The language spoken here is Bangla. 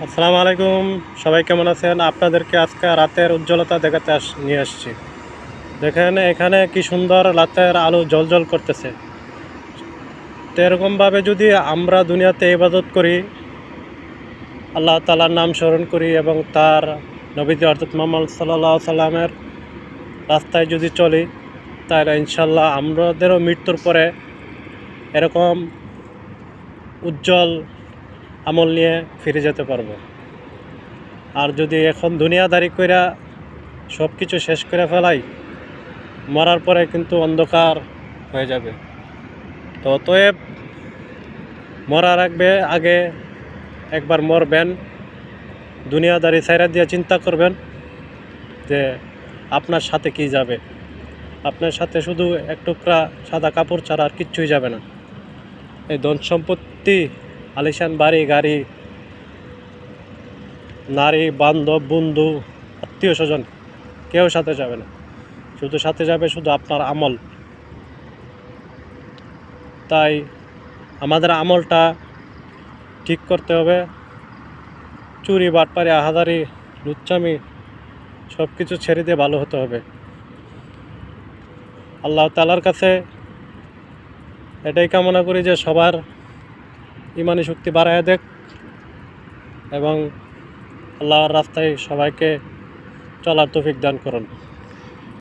আসসালামু আলাইকুম। সবাই কেমন আছেন? আপনাদেরকে আজকে রাতের উজ্জ্বলতা দেখাতে নিয়ে আসছি। দেখেন এখানে কি সুন্দর রাতের আলো জ্বলজ্বল করতেছে। তো এরকমভাবে যদি আমরা দুনিয়াতে ইবাদত করি, আল্লাহ তাআলার নাম স্মরণ করি এবং তার নবীজি অর্থাৎ মুহাম্মদ সাল্লাল্লাহু আলাইহি সাল্লামের রাস্তায় যদি চলি, তাহলে ইনশাল্লাহ আমাদেরও মৃত্যুর পরে এরকম উজ্জ্বল আমল নিয়ে ফিরে যেতে পারবো। আর যদি এখন দুনিয়াদারি কইরা সব কিছু শেষ করে ফেলাই, মরার পরে কিন্তু অন্ধকার হয়ে যাবে। তো অতএব মরার আগে একবার মরবেন, দুনিয়াদারি ছাইরা দিয়ে চিন্তা করবেন যে আপনার সাথে কি যাবে। আপনার সাথে শুধু এক টুকরা সাদা কাপড় ছাড়া আর কিচ্ছুই যাবে না। এই ধন সম্পত্তি, আলিশান বাড়ি গাড়ি, নারী, বান্ধব, বন্ধু, আত্মীয় স্বজন কেউ সাথে যাবে না। শুধু সাথে যাবে শুধু আপনার আমল। তাই আমাদের আমলটা ঠিক করতে হবে। চুরি, বাটপারি, আহাদারি, লুচ্চামি সব কিছু ছেড়ে দিয়ে ভালো হতে হবে। আল্লাহ তাআলার কাছে এটাই কামনা করি যে সবার ইমানি শক্তি বাড়ায় দেখ এবং আল্লাহর রাস্তায় সবাইকে চলার তৌফিক দান করুন।